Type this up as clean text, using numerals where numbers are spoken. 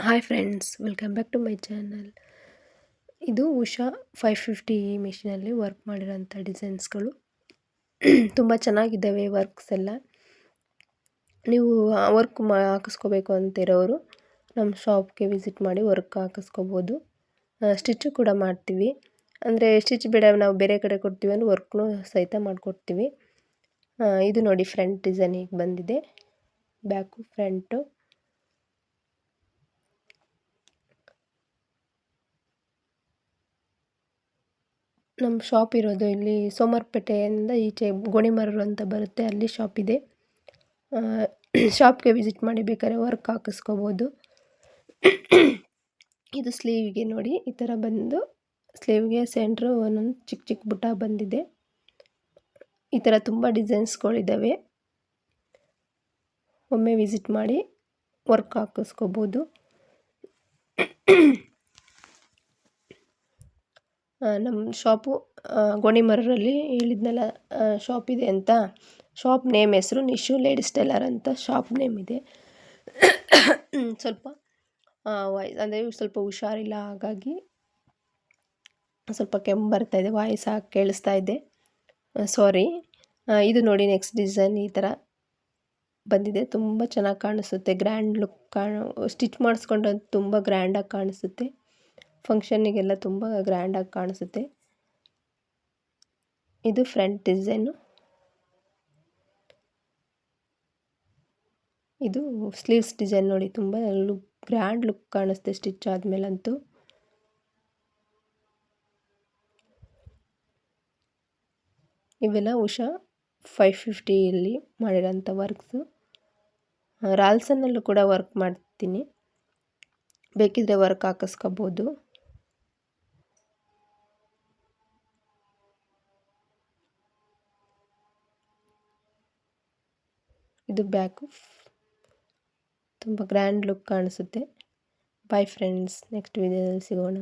Hi friends, welcome back to my channel. ಇದು Usha 550 ಮಿಷಿನಲ್ಲಿ work ಮಾಡಿರೋಂಥ ಡಿಸೈನ್ಸ್ಗಳು ತುಂಬ ಚೆನ್ನಾಗಿದ್ದಾವೆ. ವರ್ಕ್ಸ್ ಎಲ್ಲ ನೀವು ವರ್ಕ್ ಹಾಕಿಸ್ಕೋಬೇಕು ಅಂತಿರೋರು ನಮ್ಮ ಶಾಪ್ಗೆ ವಿಸಿಟ್ ಮಾಡಿ ವರ್ಕ್ ಹಾಕಿಸ್ಕೋಬೋದು. ಸ್ಟಿಚ್ಚು ಕೂಡ ಮಾಡ್ತೀವಿ. ಅಂದರೆ ಸ್ಟಿಚ್ ಬೇಡ, ನಾವು ಬೇರೆ ಕಡೆ ಕೊಡ್ತೀವಿ ಅಂದರೆ ವರ್ಕ್ನೂ ಸಹಿತ ಮಾಡಿಕೊಡ್ತೀವಿ. ಇದು ನೋಡಿ, ಫ್ರಂಟ್ ಡಿಸೈನ್ ಹೀಗೆ ಬಂದಿದೆ, ಬ್ಯಾಕು ಫ್ರಂಟು. ನಮ್ಮ ಶಾಪ್ ಇರೋದು ಇಲ್ಲಿ ಸೋಮವಾರಪೇಟೆಯಿಂದ ಈಚೆ ಗೋಣಿಮರೂರು ಅಂತ ಬರುತ್ತೆ, ಅಲ್ಲಿ ಶಾಪ್ ಇದೆ. ಶಾಪ್ಗೆ ವಿಸಿಟ್ ಮಾಡಿ ಬೇಕಾದ್ರೆ ವರ್ಕ್ ಹಾಕಿಸ್ಕೋಬೋದು. ಇದು ಸ್ಲೀವ್ಗೆ ನೋಡಿ, ಈ ಥರ ಬಂದು ಸ್ಲೀವ್ಗೆ ಸೆಂಟ್ರು ಒಂದೊಂದು ಚಿಕ್ಕ ಚಿಕ್ಕ ಬುಟ್ಟ ಬಂದಿದೆ. ಈ ಥರ ತುಂಬ ಡಿಸೈನ್ಸ್ಗಳಿದ್ದಾವೆ. ಒಮ್ಮೆ ವಿಸಿಟ್ ಮಾಡಿ ವರ್ಕ್ ಹಾಕಿಸ್ಕೋಬೋದು. ನಮ್ಮ ಶಾಪು ಗೋಣಿಮರೂರಲ್ಲಿ ಹೇಳಿದ್ನಲ್ಲ ಶಾಪ್ ಇದೆ ಅಂತ. ಶಾಪ್ ನೇಮ್ ಹೆಸರು ನಿಶು ಲೇಡೀಸ್ ಟೈಲರ್ ಅಂತ ಶಾಪ್ ನೇಮ್ ಇದೆ. ಸ್ವಲ್ಪ ಅಂದರೆ ಸ್ವಲ್ಪ ಹುಷಾರಿಲ್ಲ, ಹಾಗಾಗಿ ಸ್ವಲ್ಪ ಕೆಮ್ಮು ಬರ್ತಾಯಿದೆ, ವಾಯ್ಸ್ ಕೇಳಿಸ್ತಾ ಇದೆ, ಸಾರಿ. ಇದು ನೋಡಿ, ನೆಕ್ಸ್ಟ್ ಡಿಸೈನ್ ಈ ಥರ ಬಂದಿದೆ. ತುಂಬ ಚೆನ್ನಾಗಿ ಕಾಣಿಸುತ್ತೆ, ಗ್ರ್ಯಾಂಡ್ ಲುಕ್ ಸ್ಟಿಚ್ ಮಾಡಿಸ್ಕೊಂಡ್ರೆ ತುಂಬ ಗ್ರ್ಯಾಂಡಾಗಿ ಕಾಣಿಸುತ್ತೆ. ಫಂಕ್ಷನ್ನಿಗೆಲ್ಲ ತುಂಬ ಗ್ರ್ಯಾಂಡಾಗಿ ಕಾಣಿಸುತ್ತೆ. ಇದು ಫ್ರಂಟ್ ಡಿಸೈನು. ಇದು ಸ್ಲೀವ್ಸ್ ಡಿಸೈನ್ ನೋಡಿ, ತುಂಬ ಗ್ರ್ಯಾಂಡ್ ಲುಕ್ ಕಾಣಿಸುತ್ತೆ ಸ್ಟಿಚ್ ಆದಮೇಲಂತೂ. ಇವೆಲ್ಲ ಉಷಾ 550ಯಲ್ಲಿ ಮಾಡಿರೋಂಥ ವರ್ಕ್ಸು. ರಾಲ್ಸನ್ನಲ್ಲೂ ಕೂಡ ವರ್ಕ್ ಮಾಡ್ತೀನಿ, ಬೇಕಿದ್ರೆ ವರ್ಕ್ ಹಾಕಿಸ್ಕೋಬೋದು. ಇದು ಬ್ಯಾಕು, ತುಂಬ ಗ್ರ್ಯಾಂಡ್ ಲುಕ್ ಕಾಣಿಸುತ್ತೆ. ಬಾಯ್ ಫ್ರೆಂಡ್ಸ್, ನೆಕ್ಸ್ಟ್ ವಿಡಿಯೋದಲ್ಲಿ ಸಿಗೋಣ.